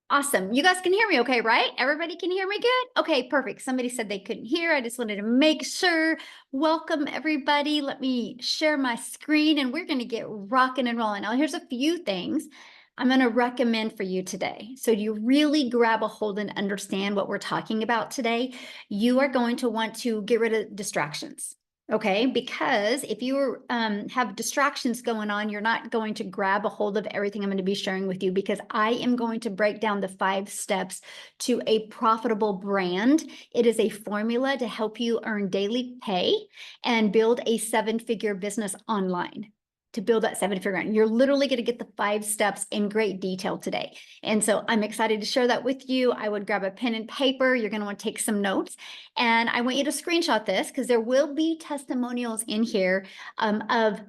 Awesome. You guys can hear me okay, right? Everybody can hear me good? Okay, perfect. Somebody said they couldn't hear. I just wanted to make sure. Welcome, everybody. Let me share my screen and we're going to get rocking and rolling. Now, here's a few things I'm going to recommend for you today. So you really grab a hold and understand what we're talking about today. You are going to want to get rid of distractions. Okay, because if you have distractions going on, you're not going to grab a hold of everything I'm going to be sharing with you, because I am going to break down the 5 steps to a profitable brand. It is a formula to help you earn daily pay and build a 7-figure business online. To build that 7-figure brand, you're literally going to get the 5 steps in great detail today. And so I'm excited to share that with you. I would grab a pen and paper. You're going to want to take some notes. And I want you to screenshot this, because there will be testimonials in here of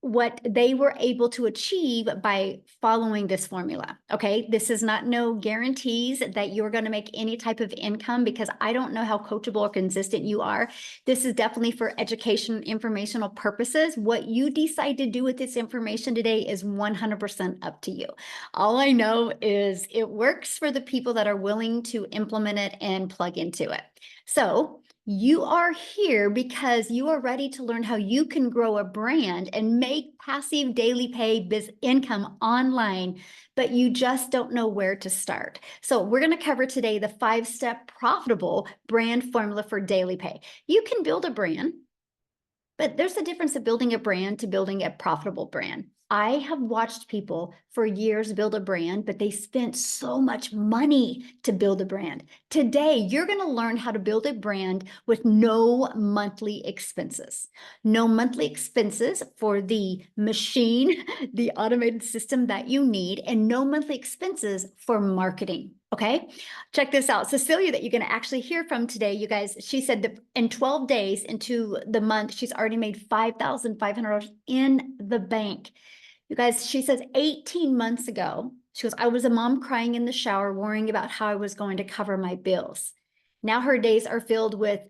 what they were able to achieve by following this formula. Okay, this is not no guarantees that you're going to make any type of income, because I don't know how coachable or consistent you are. This is definitely for education, informational purposes. What you decide to do with this information today is 100% up to you. All I know is it works for the people that are willing to implement it and plug into it. So you are here because you are ready to learn how you can grow a brand and make passive daily pay income online, but you just don't know where to start. So we're going to cover today the 5-step profitable brand formula for daily pay. You can build a brand, but there's a difference of building a brand to building a profitable brand. I have watched people for years build a brand, but they spent so much money to build a brand. Today, you're going to learn how to build a brand with no monthly expenses. No monthly expenses for the machine, the automated system that you need, and no monthly expenses for marketing. Okay, check this out. Cecilia, that you're going to actually hear from today, you guys, she said that in 12 days into the month, she's already made $5,500 in the bank. You guys, she says 18 months ago, she goes, I was a mom crying in the shower, worrying about how I was going to cover my bills. Now her days are filled with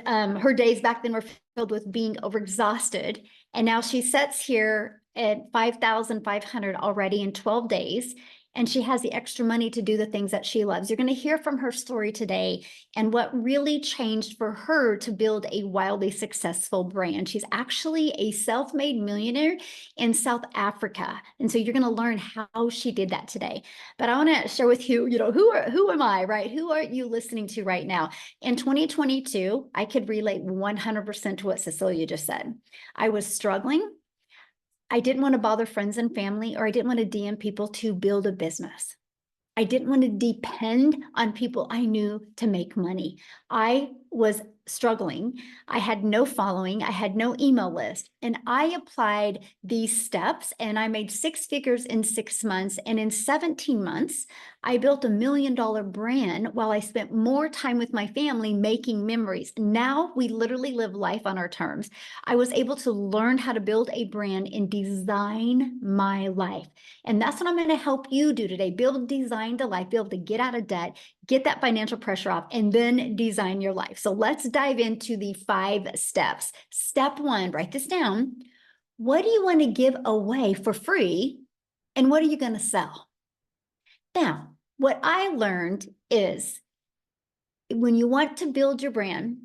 her days back then were filled with being overexhausted. And now she sits here at 5,500 already in 12 days. And she has the extra money to do the things that she loves. You're going to hear from her story today and what really changed for her to build a wildly successful brand. She's actually a self-made millionaire in South Africa. And so you're going to learn how she did that today. But I want to share with you, who am I, right? Who are you listening to right now? In 2022, I could relate 100% to what Cecilia just said. I was struggling. I didn't want to bother friends and family, or I didn't want to DM people to build a business. I didn't want to depend on people I knew to make money. I was struggling. I had no following. I had no email list. And I applied these steps and I made 6 figures in 6 months. And in 17 months, I built $1 million brand while I spent more time with my family making memories. Now we literally live life on our terms. I was able to learn how to build a brand and design my life. And that's what I'm going to help you do today. Build, design the life, be able to get out of debt, get that financial pressure off, and then design your life. So let's dive into the 5 steps. Step 1, write this down. What do you want to give away for free? And what are you going to sell? Now, what I learned is when you want to build your brand,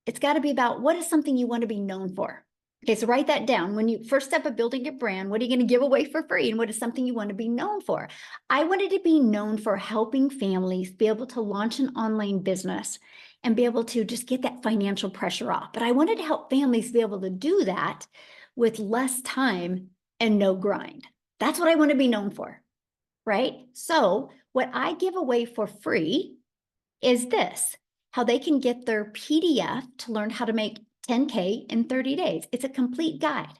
it's got to be about what is something you want to be known for. Okay, so write that down. When you first step of building your brand, what are you going to give away for free? And what is something you want to be known for? I wanted to be known for helping families be able to launch an online business and be able to just get that financial pressure off. But I wanted to help families be able to do that with less time and no grind. That's what I want to be known for, right? So what I give away for free is this: how they can get their PDF to learn how to make 10K in 30 days. It's a complete guide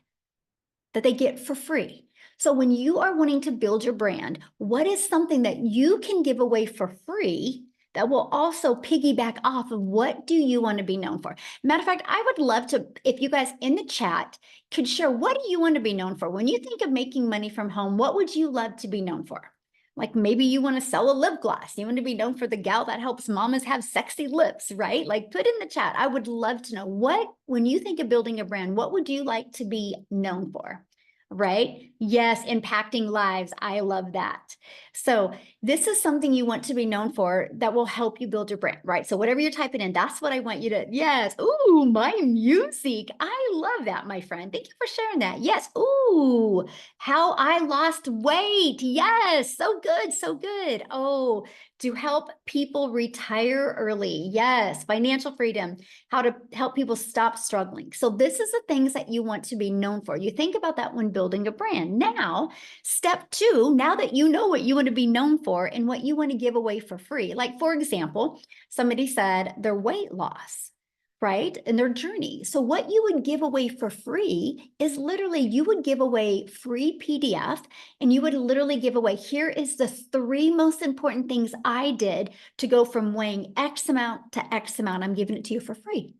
that they get for free. So when you are wanting to build your brand, what is something that you can give away for free that will also piggyback off of what do you want to be known for? Matter of fact, I would love to, if you guys in the chat could share, what do you want to be known for? When you think of making money from home, what would you love to be known for? Like maybe you want to sell a lip gloss. You want to be known for the gal that helps mamas have sexy lips, right? Like put in the chat. I would love to know when you think of building a brand, what would you like to be known for? right? Yes, impacting lives. I love that. So this is something you want to be known for that will help you build your brand, right? So whatever you're typing in, that's what I want you to, yes. Ooh, my music. I love that, my friend. Thank you for sharing that. Yes. Ooh, how I lost weight. Yes. So good. So good. Oh, to help people retire early. Yes. Financial freedom, how to help people stop struggling. So this is the things that you want to be known for. You think about that when building a brand. Now, step two, now that you know what you want to be known for and what you want to give away for free. Like, for example, somebody said their weight loss, right? And their journey. So what you would give away for free is literally, you would give away free PDF, and you would literally give away, here is the 3 most important things I did to go from weighing X amount to X amount. I'm giving it to you for free.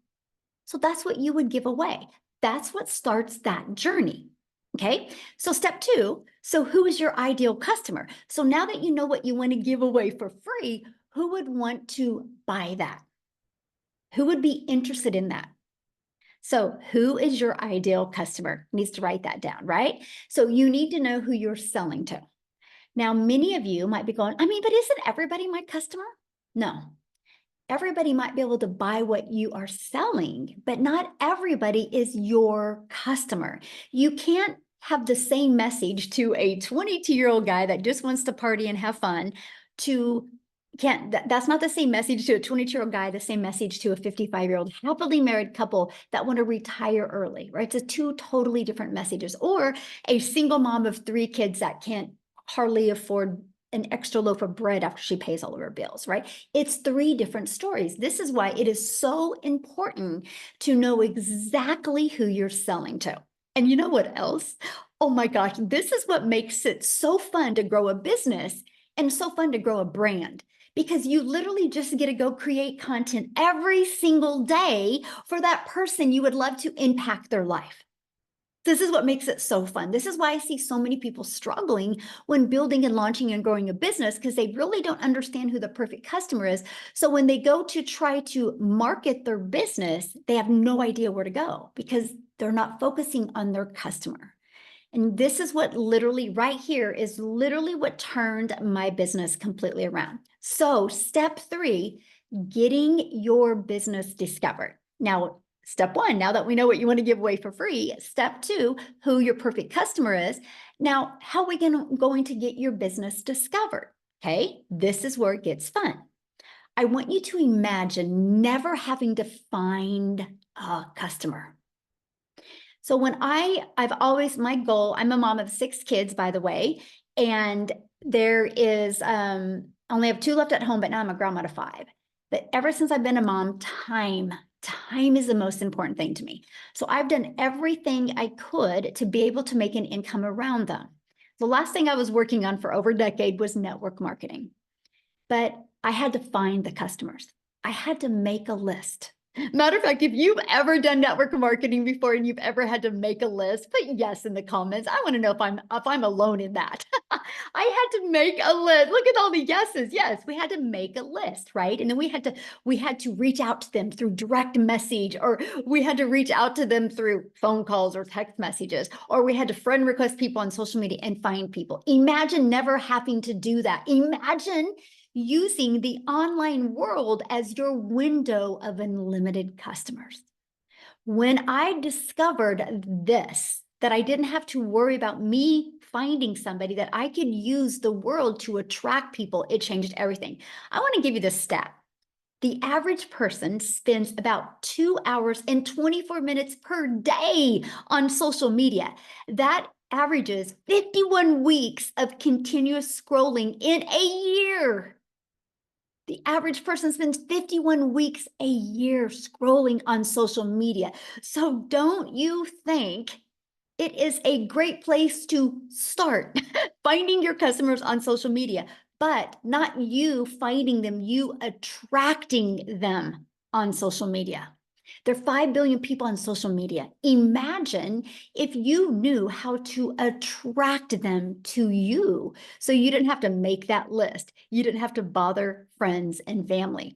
So that's what you would give away. That's what starts that journey. Okay. So step two. So who is your ideal customer? So now that you know what you want to give away for free, who would want to buy that? Who would be interested in that? So who is your ideal customer? Needs to write that down, right? So you need to know who you're selling to. Now, many of you might be going, I mean, but isn't everybody my customer? No, everybody might be able to buy what you are selling, but not everybody is your customer. You can't have the same message to a 22-year-old guy that just wants to party and have fun that's not the same message to a 22-year-old guy, the same message to a 55-year-old happily married couple that want to retire early, right? It's two totally different messages. Or a single mom of 3 kids that can't hardly afford an extra loaf of bread after she pays all of her bills, right? It's 3 different stories. This is why it is so important to know exactly who you're selling to. And you know what else? Oh my gosh, this is what makes it so fun to grow a business and so fun to grow a brand, because you literally just get to go create content every single day for that person you would love to impact their life. This is what makes it so fun. This is why I see so many people struggling when building and launching and growing a business, because they really don't understand who the perfect customer is. So when they go to try to market their business, they have no idea where to go because they're not focusing on their customer. And this is what literally right here is literally what turned my business completely around. So step 3, getting your business discovered. Now, step 1, now that we know what you want to give away for free, step 2, who your perfect customer is. Now, how are we going to get your business discovered? Okay, this is where it gets fun. I want you to imagine never having to find a customer. So when I've always, my goal, I'm a mom of 6 kids, by the way, and there is, only have 2 left at home, but now I'm a grandma to 5. But ever since I've been a mom, time is the most important thing to me. So I've done everything I could to be able to make an income around them. The last thing I was working on for over a decade was network marketing, but I had to find the customers. I had to make a list. Matter of fact, if you've ever done network marketing before and you've ever had to make a list, put yes in the comments. I want to know if I'm alone in that. I had to make a list. Look at all the yeses. Yes, we had to make a list, right? And then we had to reach out to them through direct message, or we had to reach out to them through phone calls or text messages, or we had to friend request people on social media and find people. Imagine never having to do that. Imagine using the online world as your window of unlimited customers. When I discovered this, that I didn't have to worry about me finding somebody, that I could use the world to attract people, it changed everything. I want to give you this stat. The average person spends about 2 hours and 24 minutes per day on social media. That averages 51 weeks of continuous scrolling in a year. The average person spends 51 weeks a year scrolling on social media. So don't you think it is a great place to start finding your customers on social media, but not you finding them, you attracting them on social media. There are 5 billion people on social media. Imagine if you knew how to attract them to you, so you didn't have to make that list. You didn't have to bother friends and family.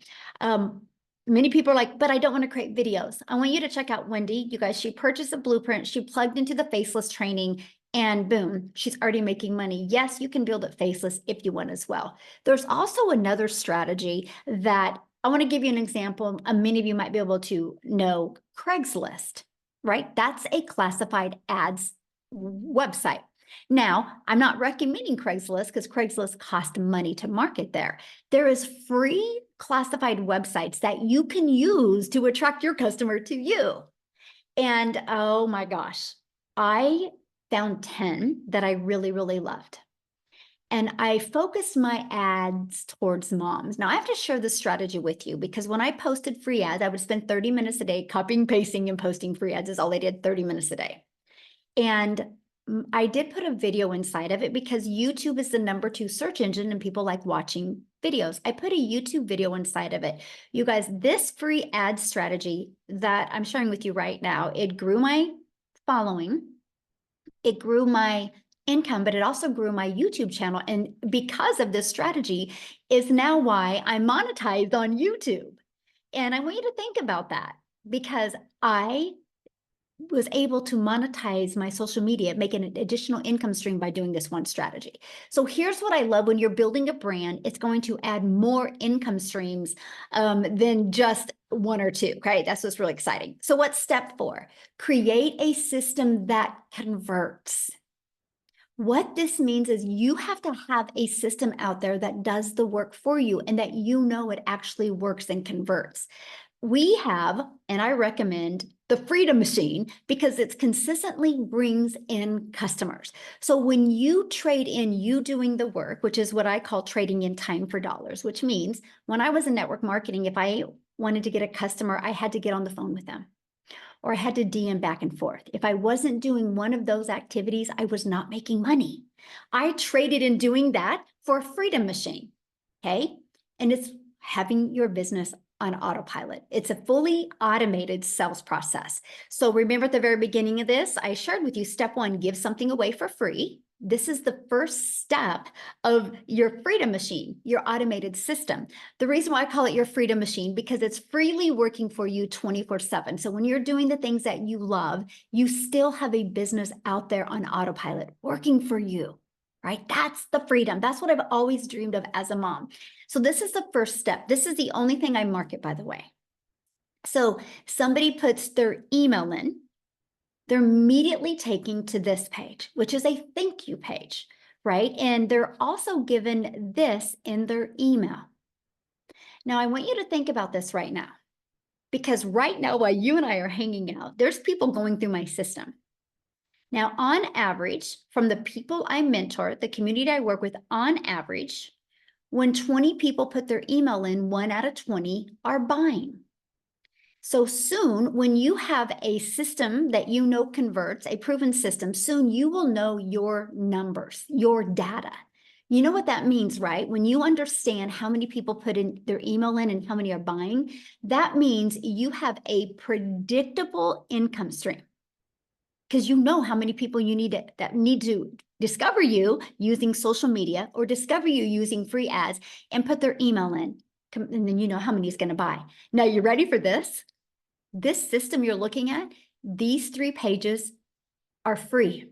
Many people are like, but I don't want to create videos. I want you to check out Wendy. You guys, she purchased a blueprint. She plugged into the faceless training, And boom, she's already making money. Yes, you can build it faceless if you want as well. There's also another strategy that I want to give you an example. Many of you might be able to know Craigslist, right? That's a classified ads website. Now, I'm not recommending Craigslist because Craigslist costs money to market there. There is free classified websites that you can use to attract your customer to you. And oh my gosh, I found 10 that I really, really loved. And I focused my ads towards moms. Now I have to share this strategy with you because when I posted free ads, I would spend 30 minutes a day copying, pasting, and posting free ads is all I did, 30 minutes a day. And I did put a video inside of it because YouTube is the #2 search engine and people like watching videos. I put a YouTube video inside of it. You guys, this free ad strategy that I'm sharing with you right now, it grew my following, it grew my income, but it also grew my YouTube channel. And because of this strategy is now why I monetized on YouTube. And I want you to think about that because I was able to monetize my social media, make an additional income stream by doing this one strategy. So here's what I love when you're building a brand, it's going to add more income streams than just one or two, okay? That's what's really exciting. So what's step 4? Create a system that converts. What this means is you have to have a system out there that does the work for you and that you know it actually works and converts. We have, and I recommend the Freedom Machine because it consistently brings in customers. So when you trade in you doing the work, which is what I call trading in time for dollars, which means when I was in network marketing, if I wanted to get a customer, I had to get on the phone with them or I had to DM back and forth. If I wasn't doing one of those activities, I was not making money. I traded in doing that for a Freedom Machine, okay? And it's having your business on autopilot. It's a fully automated sales process. So remember at the very beginning of this, I shared with you step 1, give something away for free. This is the first step of your Freedom Machine, your automated system. The reason why I call it your Freedom Machine, because it's freely working for you 24/7. So when you're doing the things that you love, you still have a business out there on autopilot working for you, right? That's the freedom. That's what I've always dreamed of as a mom. So this is the first step. This is the only thing I market, by the way. So somebody puts their email in, they're immediately taken to this page, which is a thank you page, right? And they're also given this in their email. Now, I want you to think about this right now, because right now, while you and I are hanging out, there's people going through my system. Now, on average, from the people I mentor, the community I work with, on average, when 20 people put their email in, 1 out of 20 are buying. So soon, when you have a system that you know converts, a proven system, soon you will know your numbers, your data. You know what that means, right? When you understand how many people put in their email in and how many are buying, that means you have a predictable income stream because you know how many people you need that need to discover you using social media or discover you using free ads and put their email in. And then you know how many is going to buy. Now, you ready for this? This system you're looking at, these 3 pages are free.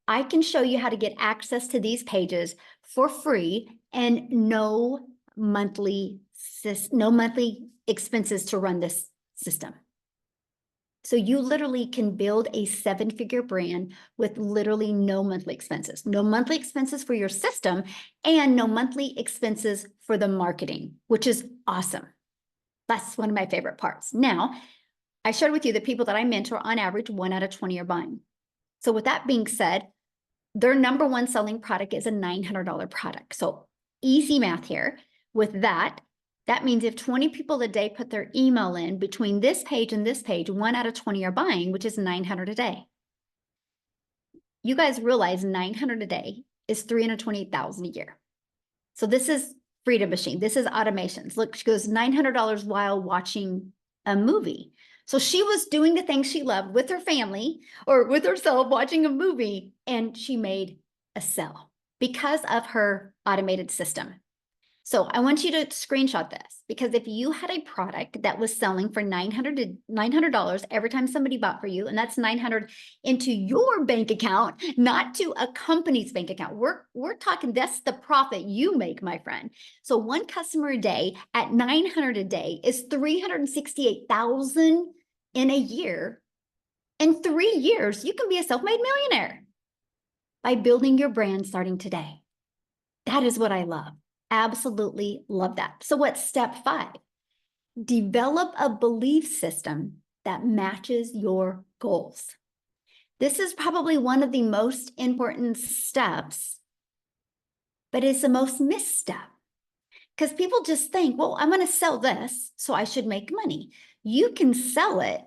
I can show you how to get access to these pages for free and no monthly expenses to run this system. So you literally can build a 7-figure brand with literally no monthly expenses for your system and no monthly expenses for the marketing, which is awesome. That's one of my favorite parts. Now, I shared with you the people that I mentor, on average, 1 out of 20 are buying. So with that being said, their #1 selling product is a $900 product. So easy math here. With that, that means if 20 people a day put their email in between this page and this page, 1 out of 20 are buying, which is 900 a day. You guys realize 900 a day is $328,000 a year. So this is Freedom Machine. This is automations. Look, she goes $900 while watching a movie. So she was doing the things she loved with her family or with herself watching a movie, and she made a sale because of her automated system. So I want you to screenshot this, because if you had a product that was selling for $900 every time somebody bought for you, and that's 900 into your bank account, not to a company's bank account. We're talking, that's the profit you make, my friend. So one customer a day at 900 a day is 368,000 in a year. In 3 years, you can be a self-made millionaire by building your brand starting today. That is what I love. Absolutely love that. So what's step 5? Develop a belief system that matches your goals. This is probably one of the most important steps, but it's the most missed step, because people just think, well, I'm going to sell this, so I should make money. You can sell it,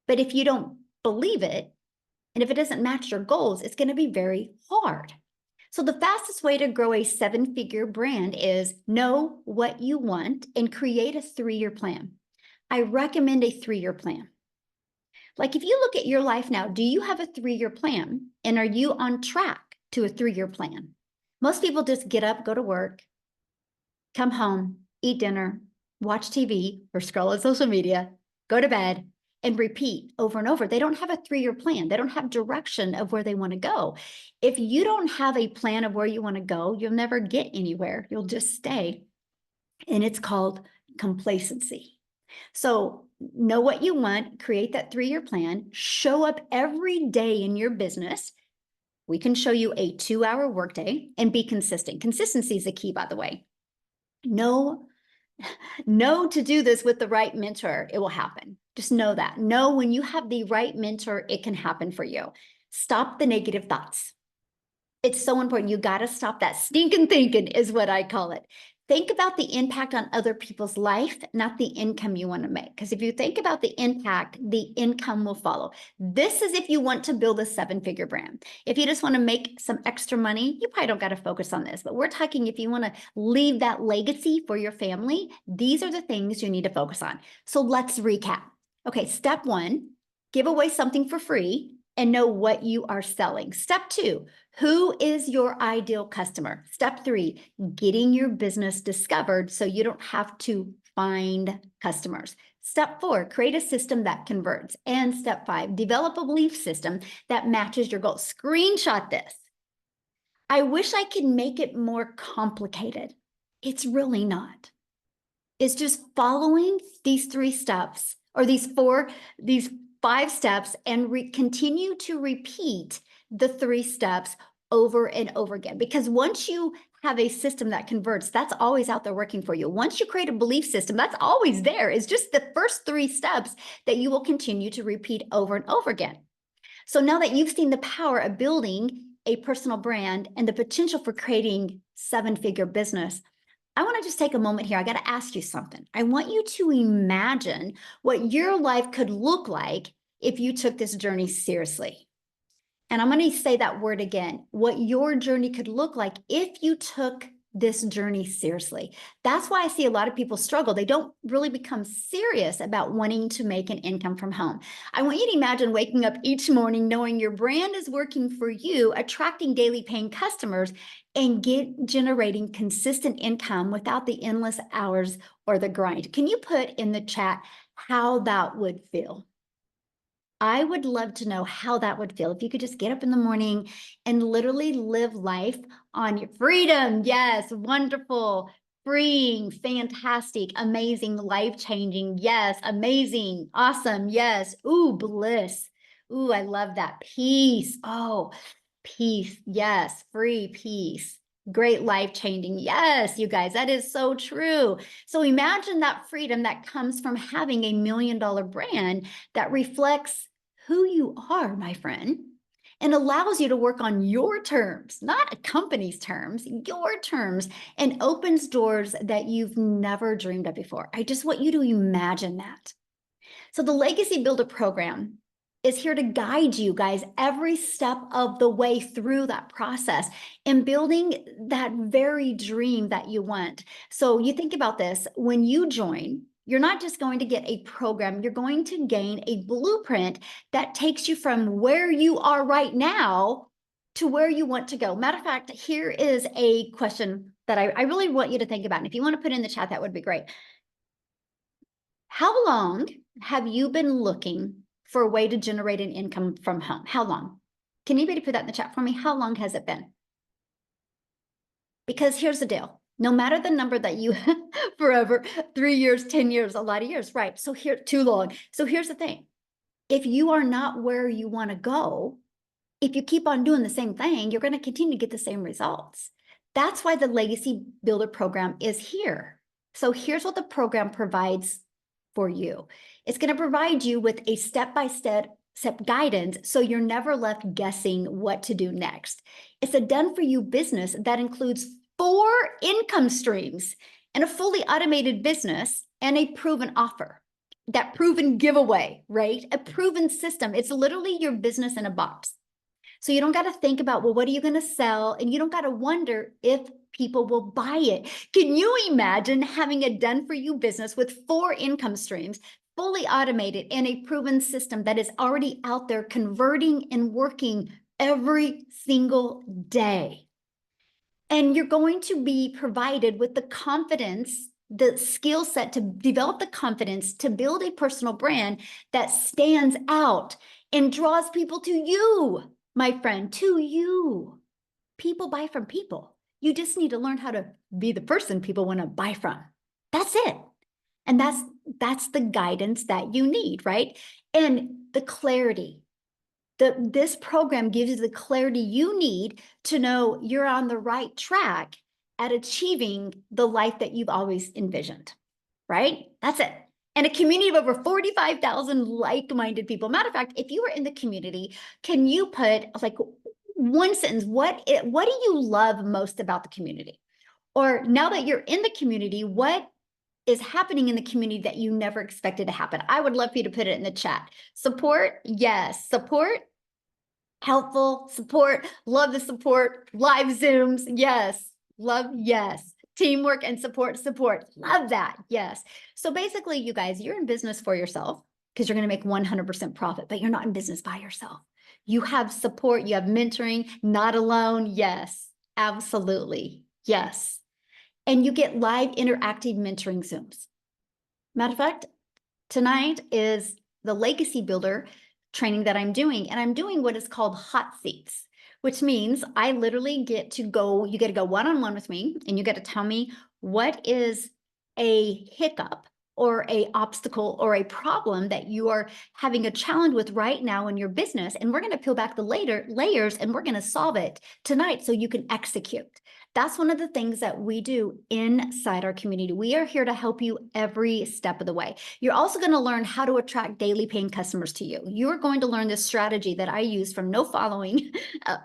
but if you don't believe it, and if it doesn't match your goals, it's going to be very hard. So the fastest way to grow a 7-figure brand is know what you want and create a 3-year plan. I recommend a 3-year plan. Like if you look at your life now, do you have a 3-year plan? And are you on track to a 3-year plan? Most people just get up, go to work, come home, eat dinner, watch TV or scroll on social media, go to bed, and repeat over and over. They don't have a 3-year plan. They don't have direction of where they want to go. If you don't have a plan of where you want to go, you'll never get anywhere. You'll just stay. And it's called complacency. So know what you want, create that 3-year plan, show up every day in your business. We can show you a 2-hour workday and be consistent. Consistency is the key, by the way. Know to do this with the right mentor, it will happen. Just know that. Know when you have the right mentor, it can happen for you. Stop the negative thoughts. It's so important. You got to stop that stinking thinking, is what I call it. Think about the impact on other people's life, not the income you want to make. Because if you think about the impact, the income will follow. This is if you want to build a 7-figure brand. If you just want to make some extra money, you probably don't got to focus on this. But we're talking if you want to leave that legacy for your family, these are the things you need to focus on. So let's recap. Okay, step 1, give away something for free and know what you are selling. Step 2, who is your ideal customer? Step 3, getting your business discovered so you don't have to find customers. Step 4, create a system that converts. And step 5, develop a belief system that matches your goals. Screenshot this. I wish I could make it more complicated. It's really not. It's just following these 3 steps, or these 5 steps, and continue to repeat the 3 steps over and over again. Because once you have a system that converts, that's always out there working for you. Once you create a belief system, that's always there. It's just the first 3 steps that you will continue to repeat over and over again. So now that you've seen the power of building a personal brand and the potential for creating 7-figure business, I want to just take a moment here. I got to ask you something. I want you to imagine what your life could look like if you took this journey seriously. And I'm going to say that word again, what your journey could look like if you took this journey seriously. That's why I see a lot of people struggle. They don't really become serious about wanting to make an income from home. I want you to imagine waking up each morning knowing your brand is working for you, attracting daily paying customers, and generating consistent income without the endless hours or the grind. Can you put in the chat how that would feel? I would love to know how that would feel if you could just get up in the morning and literally live life on your freedom. Yes, wonderful, freeing, fantastic, amazing, life-changing. Yes, amazing, awesome. Yes, ooh, bliss. Ooh, I love that. Peace. Oh, peace. Yes, free peace. Great, life-changing. Yes, you guys, that is so true. So imagine that freedom that comes from having a $1 million brand that reflects who you are, my friend, and allows you to work on your terms, not a company's terms, your terms, and opens doors that you've never dreamed of before. I just want you to imagine that. So the Legacy Builder program is here to guide you guys every step of the way through that process and building that very dream that you want. So you think about this, when you join, you're not just going to get a program, you're going to gain a blueprint that takes you from where you are right now to where you want to go. Matter of fact, here is a question that I really want you to think about. And if you want to put in the chat, that would be great. How long have you been looking for a way to generate an income from home? How long? Can anybody put that in the chat for me? How long has it been? Because here's the deal. No matter the number that you forever, 3 years, 10 years, a lot of years, right? So here, too long. So here's the thing. If you are not where you want to go, if you keep on doing the same thing, you're going to continue to get the same results. That's why the Legacy Builder program is here. So here's what the program provides for you. It's going to provide you with a step-by-step guidance so you're never left guessing what to do next. It's a done-for-you business that includes 4 income streams and a fully automated business and a proven offer. That proven giveaway, right? A proven system. It's literally your business in a box. So you don't got to think about, well, what are you going to sell? And you don't got to wonder if people will buy it. Can you imagine having a done-for-you business with 4 income streams, fully automated, and a proven system that is already out there converting and working every single day? And you're going to be provided with the confidence, the skill set to develop the confidence to build a personal brand that stands out and draws people to you, my friend, to you. People buy from people. You just need to learn how to be the person people want to buy from. That's it. And that's the guidance that you need, right? And the clarity. This program gives you the clarity you need to know you're on the right track at achieving the life that you've always envisioned, right? That's it. And a community of over 45,000 like-minded people. Matter of fact, if you were in the community, can you put like one sentence, what do you love most about the community? Or now that you're in the community, what is happening in the community that you never expected to happen? I would love for you to put it in the chat. Support, yes. Support, helpful, support, love the support, live Zooms, yes. Love, yes. Teamwork and support, love that, yes. So basically, you guys, you're in business for yourself because you're going to make 100% profit, but you're not in business by yourself. You have support, you have mentoring, not alone, yes, absolutely, yes. And you get live interactive mentoring Zooms. Matter of fact, tonight is the Legacy Builder training that I'm doing, and I'm doing what is called hot seats, which means I literally get to go, you get to go one-on-one with me, and you get to tell me what is a hiccup or a obstacle or a problem that you are having a challenge with right now in your business. And we're going to peel back the layers and we're going to solve it tonight so you can execute. That's one of the things that we do inside our community. We are here to help you every step of the way. You're also going to learn how to attract daily paying customers to you. You're going to learn this strategy that I use from no following,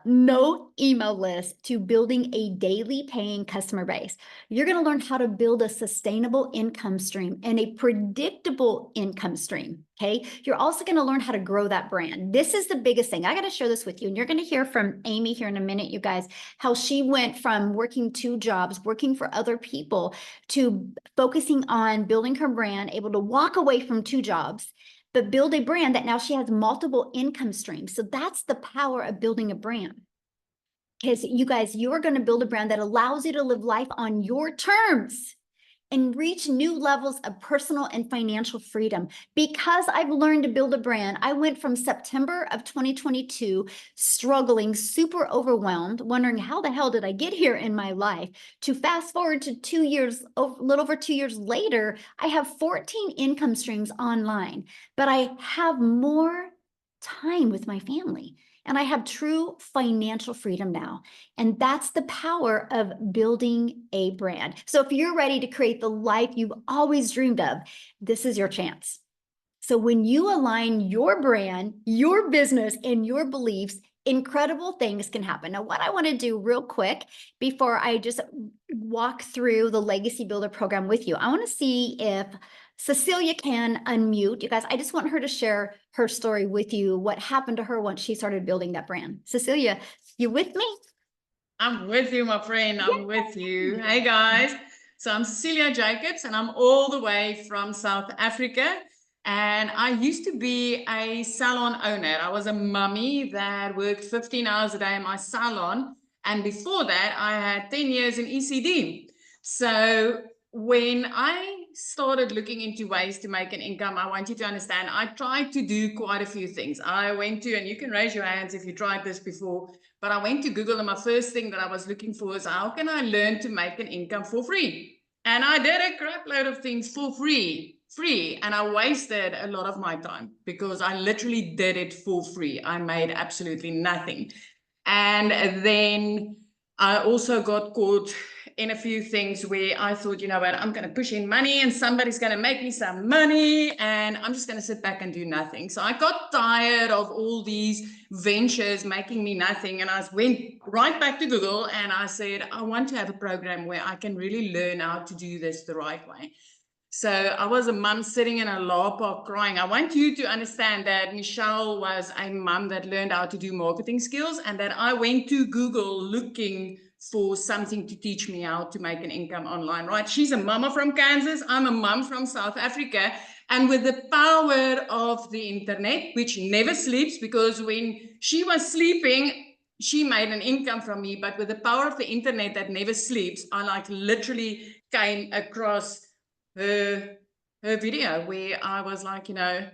no email list to building a daily paying customer base. You're going to learn how to build a sustainable income stream and a predictable income stream. Okay. You're also going to learn how to grow that brand. This is the biggest thing. I got to share this with you. And you're going to hear from Amy here in a minute, you guys, how she went from working 2 jobs, working for other people, to focusing on building her brand, able to walk away from 2 jobs, but build a brand that now she has multiple income streams. So that's the power of building a brand. Because you guys, you're going to build a brand that allows you to live life on your terms and reach new levels of personal and financial freedom. Because I've learned to build a brand, I went from September of 2022, struggling, super overwhelmed, wondering how the hell did I get here in my life, to fast forward to 2 years, a little over 2 years later, I have 14 income streams online, but I have more time with my family. And I have true financial freedom now. And that's the power of building a brand. So if you're ready to create the life you've always dreamed of, this is your chance. So when you align your brand, your business, and your beliefs, incredible things can happen. Now, what I want to do real quick before I just walk through the Legacy Builder program with you, I want to see if Cecilia can unmute. You guys, I just want her to share her story with you, what happened to her once she started building that brand. Cecilia, you with me? I'm with you, my friend. I'm with you. Hey, guys. So I'm Cecilia Jacobs, and I'm all the way from South Africa. And I used to be a salon owner. I was a mummy that worked 15 hours a day in my salon. And before that, I had 10 years in ECD. So when I started looking into ways to make an income, I want you to understand, I tried to do quite a few things. I went to, and you can raise your hands if you tried this before, but I went to Google, and my first thing that I was looking for is, how can I learn to make an income for free? And I did a crap load of things for free, and I wasted a lot of my time because I literally did it for free. I made absolutely nothing. And then I also got caught in a few things where I thought, you know what, I'm going to push in money and somebody's going to make me some money and I'm just going to sit back and do nothing. So I got tired of all these ventures making me nothing. And I went right back to Google and I said, I want to have a program where I can really learn how to do this the right way. So I was a mum sitting in a law park crying. I want you to understand that Michelle was a mum that learned how to do marketing skills and that I went to Google looking for something to teach me how to make an income online, right? She's a mama from Kansas. I'm a mum from South Africa. And with the power of the internet, which never sleeps, because when she was sleeping, she made an income from me. But with the power of the internet that never sleeps, I like literally came across her video where I was like, you know,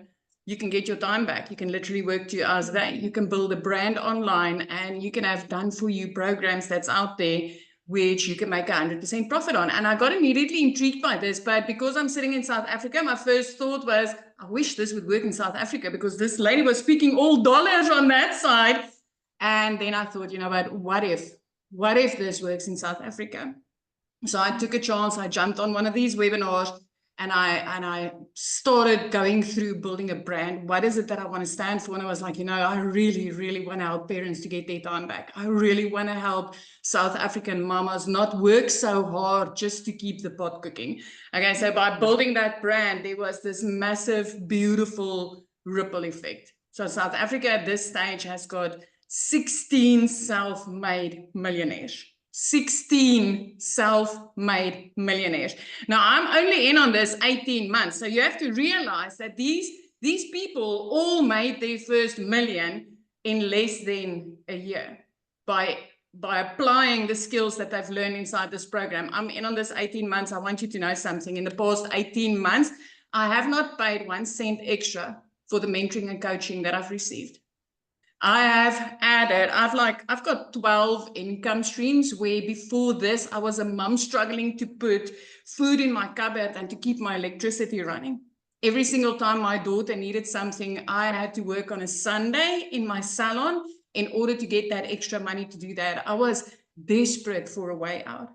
you can get your time back. You can literally work 2 hours a day. You can build a brand online and you can have done for you programs that's out there which you can make 100% profit on. And I got immediately intrigued by this, but because I'm sitting in South Africa, my first thought was, I wish this would work in South Africa because this lady was speaking all dollars on that side. And then I thought, you know what if this works in South Africa? So I took a chance. I jumped on one of these webinars and I started going through building a brand. What is it that I want to stand for? And I was like, you know, I really, really want to help parents to get their time back. I really want to help South African mamas not work so hard just to keep the pot cooking. Okay, so by building that brand, there was this massive, beautiful ripple effect. So South Africa at this stage has got 16 self-made millionaires. 16 self-made millionaires. Now, I'm only in on this 18 months. So you have to realize that these people all made their first million in less than a year by applying the skills that they've learned inside this program. I'm in on this 18 months. I want you to know something. In the past 18 months, I have not paid 1 cent extra for the mentoring and coaching that I've received. I have added, I've got 12 income streams where before this, I was a mum struggling to put food in my cupboard and to keep my electricity running. Every single time my daughter needed something, I had to work on a Sunday in my salon in order to get that extra money to do that. I was desperate for a way out.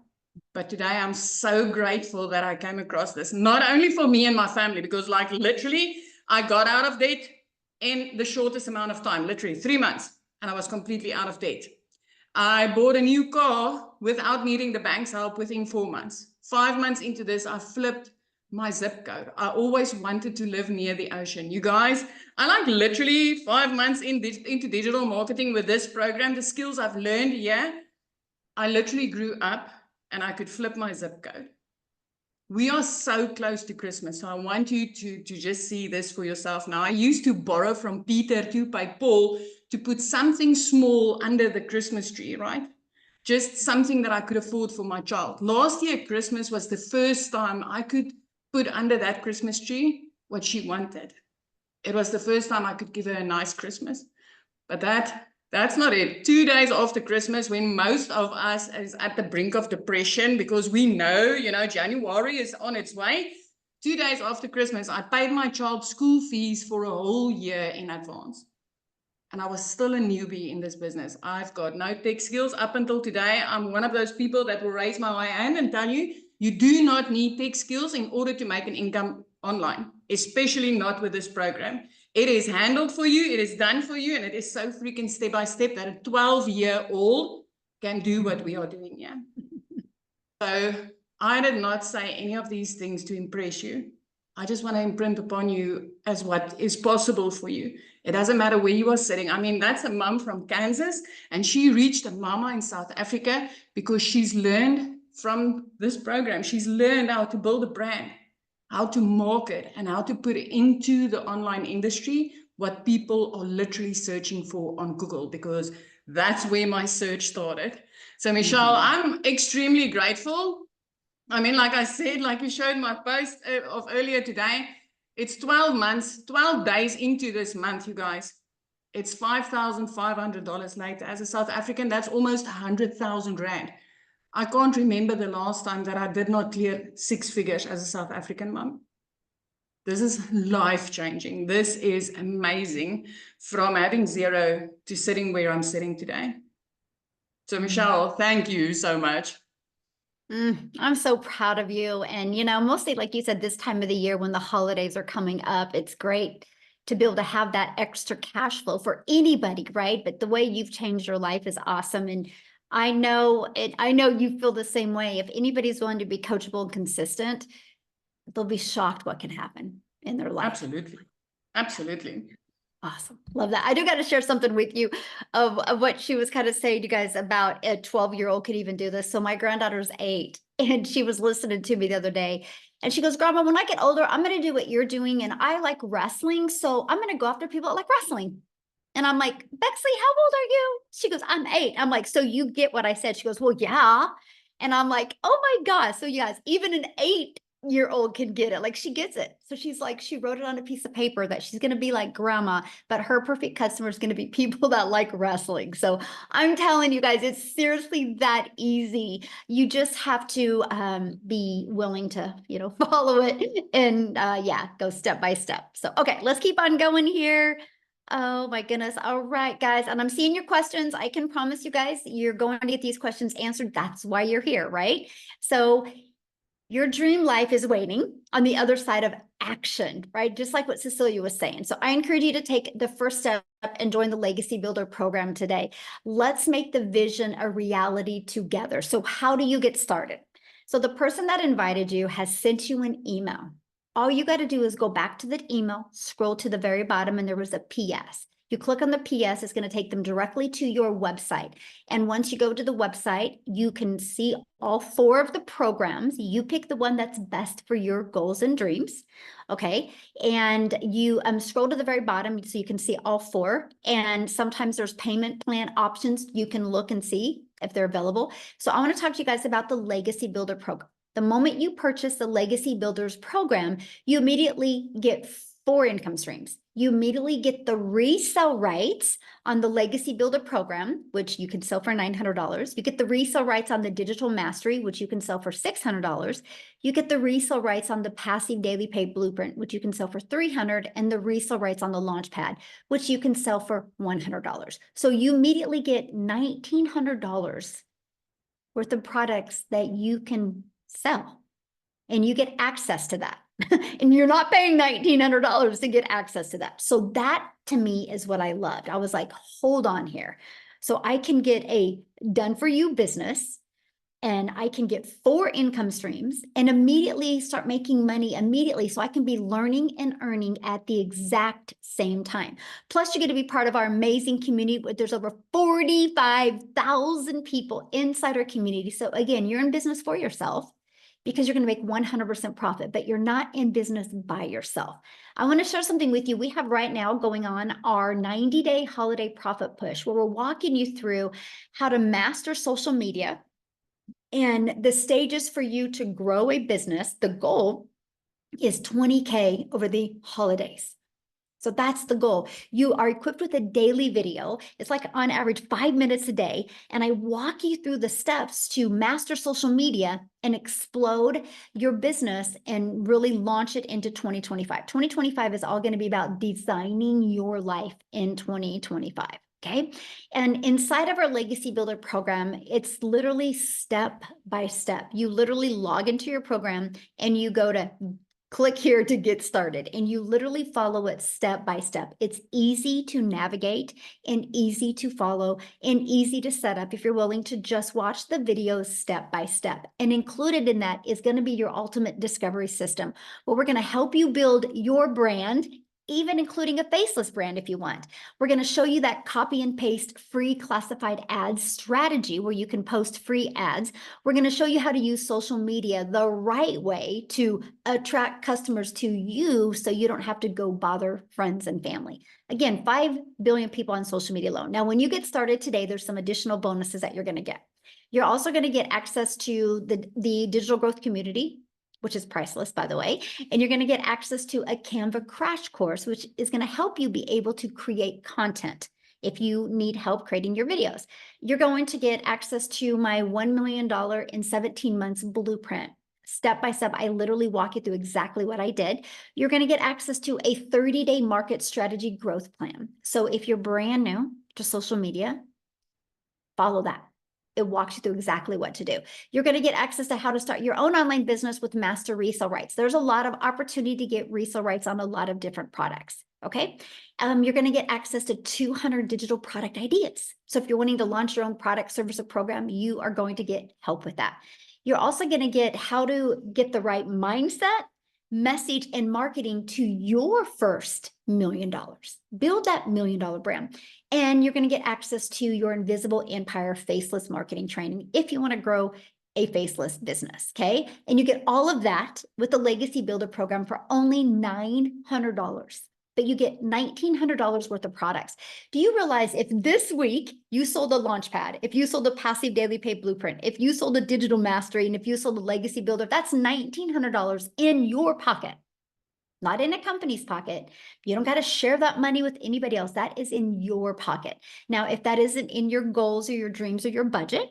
But today I'm so grateful that I came across this, not only for me and my family, because like literally I got out of debt in the shortest amount of time, literally 3 months, and I was completely out of debt. I bought a new car without needing the bank's help within 4 months. 5 months into this, I flipped my zip code. I always wanted to live near the ocean. You guys, I like literally 5 months into digital marketing with this program, the skills I've learned here, I literally grew up and I could flip my zip code. We are so close to Christmas, so I want you to just see this for yourself now. I used to borrow from Peter to pay Paul to put something small under the Christmas tree, right? Just something that I could afford for my child. Last year, Christmas was the first time I could put under that Christmas tree what she wanted. It was the first time I could give her a nice Christmas. But that's not it. 2 days after Christmas, when most of us is at the brink of depression because we know, January is on its way. 2 days after Christmas, I paid my child's school fees for a whole year in advance. And I was still a newbie in this business. I've got no tech skills up until today. I'm one of those people that will raise my hand and tell you, you do not need tech skills in order to make an income online, especially not with this program. It is handled for you, it is done for you, and it is so freaking step by step that a 12-year-old can do what we are doing here. So I did not say any of these things to impress you. I just want to imprint upon you as what is possible for you. It doesn't matter where you are sitting. I mean, that's a mom from Kansas, and she reached a mama in South Africa because she's learned from this program. She's learned how to build a brand, how to market, and how to put into the online industry what people are literally searching for on Google, because that's where my search started. So Michelle, I'm extremely grateful. I mean, like I said, like you showed my post of earlier today, it's 12 months, 12 days into this month, you guys. It's $5,500 later. As a South African, that's almost 100,000 Rand. I can't remember the last time that I did not clear 6 figures as a South African mom. This is life-changing. This is amazing, from having zero to sitting where I'm sitting today. So Michelle, thank you so much. I'm so proud of you. And, you know, mostly like you said, this time of the year when the holidays are coming up, it's great to be able to have that extra cash flow for anybody, right? But the way you've changed your life is awesome. And I know you feel the same way. If anybody's willing to be coachable and consistent, they'll be shocked what can happen in their life. Absolutely. Absolutely. Awesome. Love that. I do got to share something with you of what she was kind of saying, you guys, about a 12-year-old could even do this. So my granddaughter's 8 and she was listening to me the other day and she goes, Grandma, when I get older, I'm going to do what you're doing. And I like wrestling. So I'm going to go after people that like wrestling. And I'm like, Bexley, how old are you? She goes, I'm 8. I'm like, so you get what I said? She goes, well, yeah. And I'm like, oh my gosh. So you guys, even an 8-year-old can get it. Like she gets it. So she's like, she wrote it on a piece of paper that she's going to be like grandma, but her perfect customer is going to be people that like wrestling. So I'm telling you guys, it's seriously that easy. You just have to be willing to, you know, follow it and yeah, go step by step. So, okay, let's keep on going here. Oh my goodness. All right, guys. And I'm seeing your questions. I can promise you guys, you're going to get these questions answered. That's why you're here, right? So your dream life is waiting on the other side of action, right? Just like what Cecilia was saying. So I encourage you to take the first step and join the Legacy Builder program today. Let's make the vision a reality together. So how do you get started? So the person that invited you has sent you an email. All you got to do is go back to that email, scroll to the very bottom, and there was a PS. You click on the PS, it's going to take them directly to your website. And once you go to the website, you can see all 4 of the programs. You pick the one that's best for your goals and dreams. Okay. And you scroll to the very bottom so you can see all 4. And sometimes there's payment plan options. You can look and see if they're available. So I want to talk to you guys about the Legacy Builder program. The moment you purchase the Legacy Builders program, you immediately get 4 income streams. You immediately get the resale rights on the Legacy Builder program, which you can sell for $900. You get the resale rights on the Digital Mastery, which you can sell for $600. You get the resale rights on the Passive Daily Pay Blueprint, which you can sell for $300, and the resale rights on the Launchpad, which you can sell for $100. So you immediately get $1,900 worth of products that you can sell, and you get access to that. And you're not paying $1,900 to get access to that. So that to me is what I loved. I was like, hold on here. So I can get a done for you business and I can get 4 income streams and immediately start making money immediately. So I can be learning and earning at the exact same time. Plus, you're going to be part of our amazing community. There's over 45,000 people inside our community. So again, you're in business for yourself, because you're going to make 100% profit, but you're not in business by yourself. I want to share something with you. We have right now going on our 90-day holiday profit push, where we're walking you through how to master social media and the stages for you to grow a business. The goal is 20K over the holidays. So that's the goal. You are equipped with a daily video. It's like on average 5 minutes a day. And I walk you through the steps to master social media and explode your business and really launch it into 2025. 2025 is all going to be about designing your life in 2025. Okay. And inside of our Legacy Builder program, it's literally step by step. You literally log into your program and you go to click here to get started, and you literally follow it step by step. It's easy to navigate and easy to follow and easy to set up if you're willing to just watch the videos step by step. And included in that is going to be your ultimate discovery system, where we're going to help you build your brand, even including a faceless brand if you want. We're going to show you that copy and paste free classified ads strategy where you can post free ads. We're going to show you how to use social media the right way to attract customers to you so you don't have to go bother friends and family. Again, 5 billion people on social media alone. Now, when you get started today, there's some additional bonuses that you're going to get. You're also going to get access to the digital growth community, which is priceless, by the way. And you're going to get access to a Canva crash course, which is going to help you be able to create content if you need help creating your videos. You're going to get access to my $1 million in 17 months blueprint. Step by step, I literally walk you through exactly what I did. You're going to get access to a 30-day market strategy growth plan. So if you're brand new to social media, follow that. It walks you through exactly what to do. You're going to get access to how to start your own online business with master resale rights. There's a lot of opportunity to get resale rights on a lot of different products. Okay. You're going to get access to 200 digital product ideas. So if you're wanting to launch your own product, service, or program, you are going to get help with that. You're also going to get how to get the right mindset, message, and marketing to your first $1 million. Build that $1 million brand. And you're going to get access to your Invisible Empire faceless marketing training if you want to grow a faceless business. Okay. And you get all of that with the Legacy Builder program for only $900. But you get $1,900 worth of products. Do you realize if this week you sold a Launchpad, if you sold a Passive Daily Pay Blueprint, if you sold a Digital Mastery, and if you sold a Legacy Builder, that's $1,900 in your pocket, not in a company's pocket. You don't got to share that money with anybody else. That is in your pocket. Now, if that isn't in your goals or your dreams or your budget,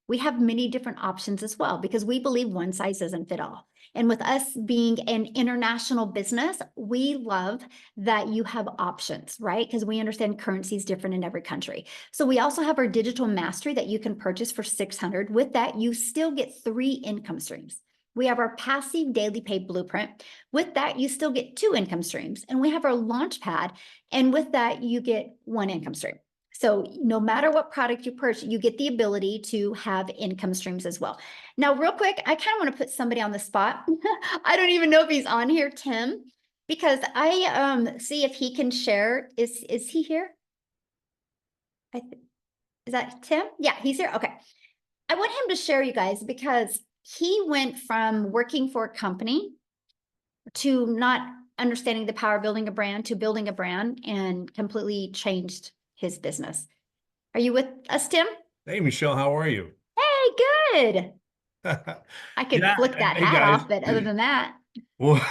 we have many different options as well, because we believe one size doesn't fit all. And with us being an international business, we love that you have options, right? Because we understand currency is different in every country. So we also have our digital mastery that you can purchase for $600. With that, you still get 3 income streams. We have our passive daily pay blueprint. With that, you still get 2 income streams. And we have our Launchpad. And with that, you get 1 income stream. So no matter what product you purchase, you get the ability to have income streams as well. Now, real quick, I kind of want to put somebody on the spot. I don't even know if he's on here, Tim, because I see if he can share. Is he here? Is that Tim? Yeah, he's here. Okay. I want him to share, you guys, because he went from working for a company to not understanding the power of building a brand to building a brand, and completely changed his business. Are you with us, Tim? Hey, Michelle, how are you? Hey, good. I could Yeah, flick that hey hat guys. off, but other than that, Well,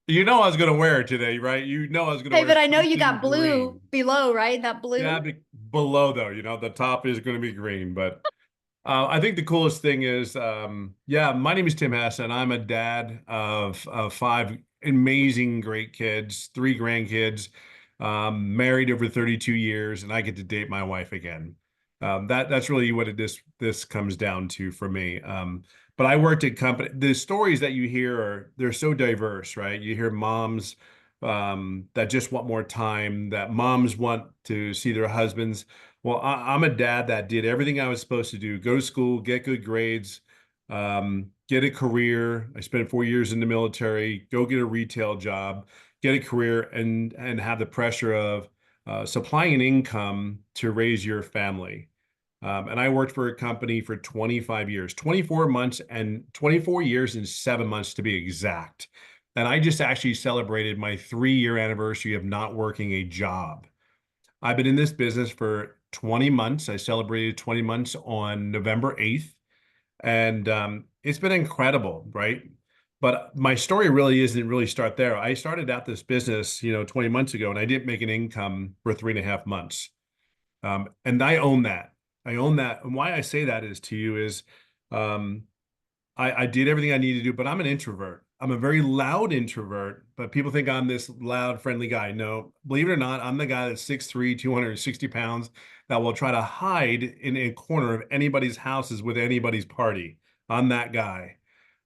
you know I was going to wear it today, right? You know I was going to hey, wear but I know you something got blue green. below, right? That Yeah, blue. below though, the top is going to be green. But I think the coolest thing is, yeah, my name is Tim Hess, and I'm a dad of 5 amazing, great kids, 3 grandkids, married over 32 years, and I get to date my wife again. That's really what this comes down to for me. But I worked at company. The stories that you hear they're so diverse, right? You hear moms that just want more time, that moms want to see their husbands. Well, I'm a dad that did everything I was supposed to do: go to school, get good grades, get a career. I spent 4 years in the military, go get a retail job, get a career, and have the pressure of supplying an income to raise your family. And I worked for a company for 25 years, 24 months, and 24 years and 7 months to be exact. And I just actually celebrated my 3-year anniversary of not working a job. I've been in this business for 20 months. I celebrated 20 months on November 8th. And it's been incredible, right? But my story really isn't really start there. I started out this business, 20 months ago, and I didn't make an income for 3.5 months. And I own that. I own that. And why I say that is to you is um, I did everything I needed to do, but I'm an introvert. I'm a very loud introvert, but people think I'm this loud, friendly guy. No, believe it or not, I'm the guy that's 6'3", 260 pounds, that will try to hide in a corner of anybody's houses with anybody's party. I'm that guy.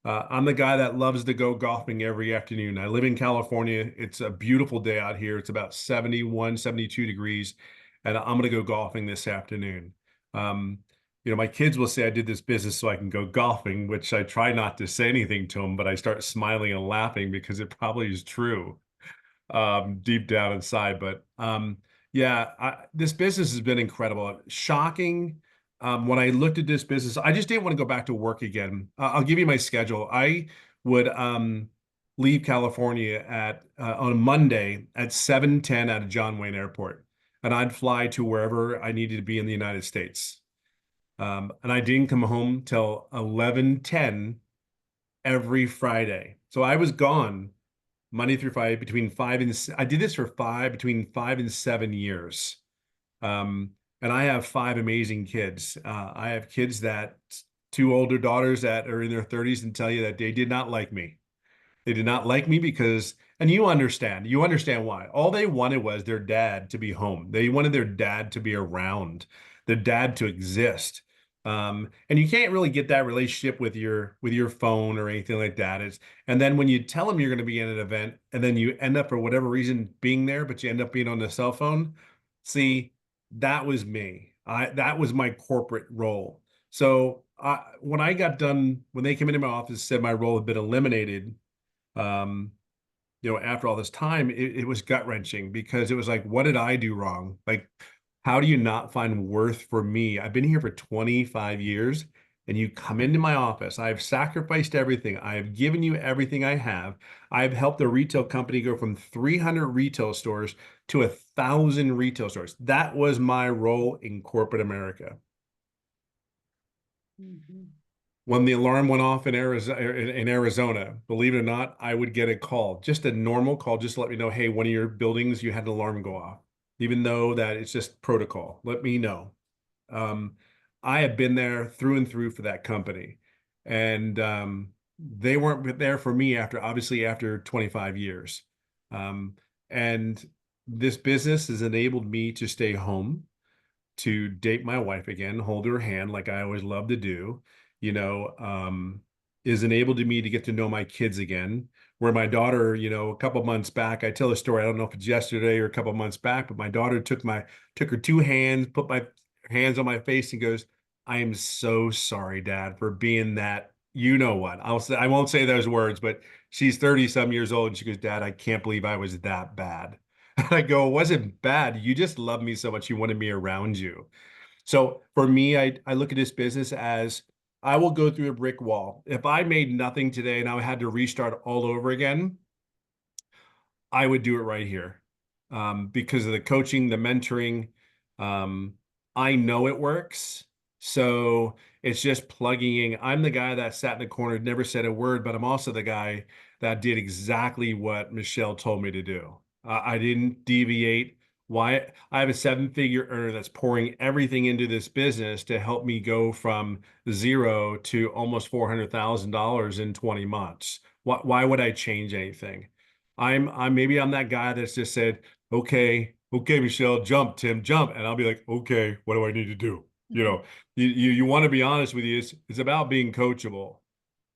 I'm the guy that loves to go golfing every afternoon. I live in California. It's a beautiful day out here. It's about 71, 72 degrees, and I'm going to go golfing this afternoon. Um, my kids will say I did this business so I can go golfing, which I try not to say anything to them, but I start smiling and laughing because it probably is true deep down inside. But yeah, this business has been incredible. Shocking. When I looked at this business, I just didn't want to go back to work again. I'll give you my schedule. I would leave California on a Monday at 7:10 out of John Wayne Airport, and I'd fly to wherever I needed to be in the United States. And I didn't come home till 11:10 every Friday. So I was gone Monday through Friday I did this for between 5 and 7 years. Um, and I have five amazing kids. I have kids two older daughters that are in their 30s and tell you that they did not like me. They did not like me because, and you understand why. All they wanted was their dad to be home. They wanted their dad to be around, their dad to exist. And you can't really get that relationship with your phone or anything like that. And then when you tell them you're going to be in an event and then you end up for whatever reason being there, but you end up being on the cell phone. See, that was me. That was my corporate role. So when I got done, when they came into my office, said my role had been eliminated, um, after all this time, it was gut wrenching because it was like, what did I do wrong? Like, how do you not find worth for me? I've been here for 25 years and you come into my office. I've sacrificed everything. I have given you everything I have. I've helped a retail company go from 300 retail stores to 1,000 retail stores. That was my role in corporate America. Mhm. When the alarm went off in Arizona, believe it or not, I would get a call, just a normal call, just to let me know, hey, one of your buildings, you had an alarm go off, even though that it's just protocol. Let me know. Um, I have been there through and through for that company, and they weren't there for me after 25 years. Um, and this business has enabled me to stay home, to date my wife again, hold her hand like I always love to do, is enabled to me to get to know my kids again. Where my daughter, a couple months back, I tell a story, I don't know if it's yesterday or a couple months back, but my daughter took her two hands, put my hands on my face and goes, I am so sorry, Dad, for being that, you know what? I won't say those words, but she's 30 some years old and she goes, Dad, I can't believe I was that bad. I go, it wasn't bad. You just love me so much. You wanted me around you. So for me, I look at this business as I will go through a brick wall. If I made nothing today and I had to restart all over again, I would do it right here, because of the coaching, the mentoring. Um, I know it works. So it's just plugging in. I'm the guy that sat in the corner, never said a word, but I'm also the guy that did exactly what Michelle told me to do. I didn't deviate. Why? I have a seven-figure earner that's pouring everything into this business to help me go from zero to almost $400,000 in 20 months. Why would I change anything? I'm that guy that's just said, okay, Michelle, jump, Tim, jump. And I'll be like, okay, what do I need to do? You want to be honest with you. It's about being coachable.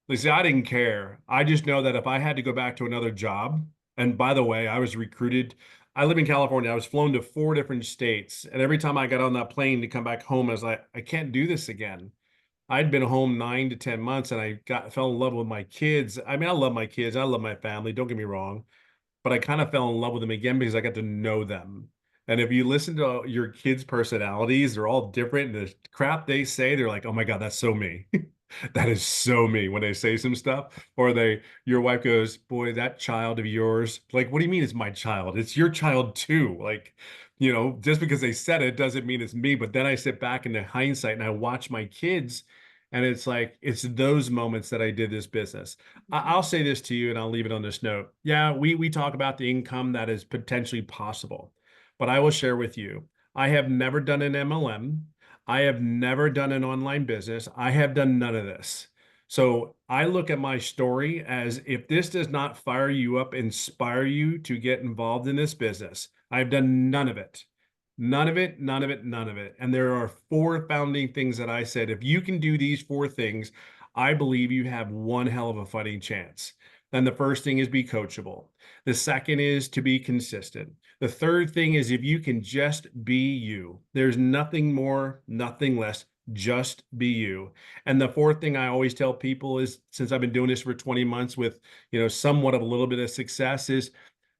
Like, see, I didn't care. I just know that if I had to go back to another job, and by the way, I was recruited. I live in California. I was flown to 4 different states. And every time I got on that plane to come back home, I was like, I can't do this again. I'd been home 9 to 10 months and fell in love with my kids. I mean, I love my kids. I love my family. Don't get me wrong, but I kind of fell in love with them again because I got to know them. And if you listen to your kids' personalities, they're all different. And the crap they say, they're like, oh my God, that's so me. That is so me when they say some stuff. Or your wife goes, boy, that child of yours, like, what do you mean it's my child? It's your child too. Like, just because they said it doesn't mean it's me. But then I sit back in the hindsight and I watch my kids, and it's like, it's those moments that I did this business. I'll say this to you and I'll leave it on this note. Yeah, we talk about the income that is potentially possible, but I will share with you, I have never done an MLM. I have never done an online business. I have done none of this. So I look at my story as, if this does not fire you up, inspire you to get involved in this business, I've done none of it. None of it, none of it, none of it. And there are 4 founding things that I said, if you can do these 4 things, I believe you have one hell of a fighting chance. And the first thing is be coachable. The second is to be consistent. The third thing is, if you can just be you, there's nothing more, nothing less, just be you. And the fourth thing I always tell people is, since I've been doing this for 20 months with, somewhat of a little bit of success, is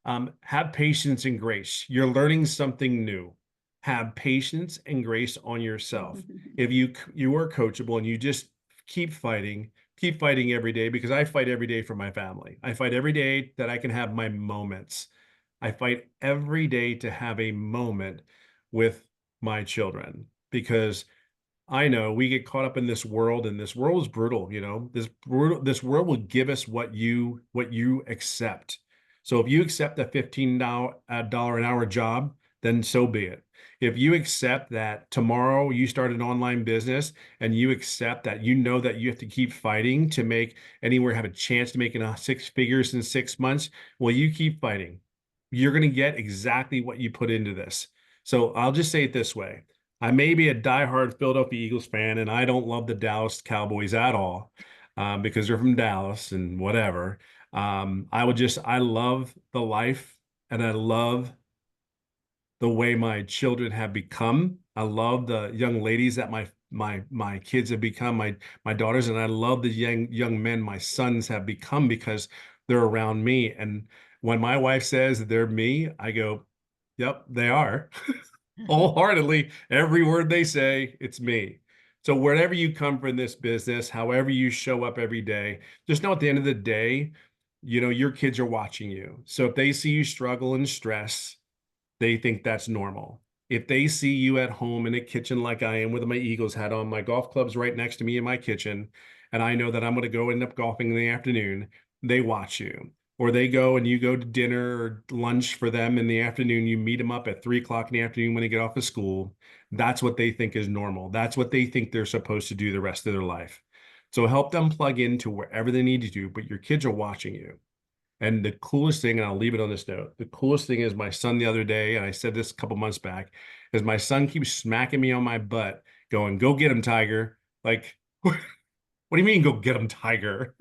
have patience and grace. You're learning something new. Have patience and grace on yourself. If you are coachable and you just keep fighting every day, because I fight every day for my family. I fight every day that I can have my moments. I fight every day to have a moment with my children, because I know we get caught up in this world, and this world is brutal, this world will give us what you accept. So if you accept a $15 an hour job, then so be it. If you accept that tomorrow you start an online business and you accept that that you have to keep fighting to make anywhere have a chance to make six figures in 6 months, well, you keep fighting. You're going to get exactly what you put into this. So I'll just say it this way. I may be a diehard Philadelphia Eagles fan, and I don't love the Dallas Cowboys at all, because they're from Dallas and whatever. I love the life, and I love the way my children have become. I love the young ladies that my kids have become, my daughters, and I love the young men my sons have become because they're around me. And when my wife says they're me, I go, "Yep, they are." Wholeheartedly, every word they say, it's me. So wherever you come from this business, however you show up every day, just know at the end of the day, your kids are watching you. So if they see you struggle and stress, they think that's normal. If they see you at home in a kitchen like I am with my Eagles hat on, my golf club's right next to me in my kitchen, and I know that I'm going to go end up golfing in the afternoon, they watch you. Or they go and you go to dinner or lunch for them in the afternoon. You meet them up at 3 o'clock in the afternoon when they get off of school. That's what they think is normal. That's what they think they're supposed to do the rest of their life. So help them plug into wherever they need to do, but your kids are watching you. And the coolest thing, and I'll leave it on this note, the coolest thing is my son the other day, and I said this a couple months back, is my son keeps smacking me on my butt, going, "Go get him, Tiger." Like, what do you mean, go get him, Tiger?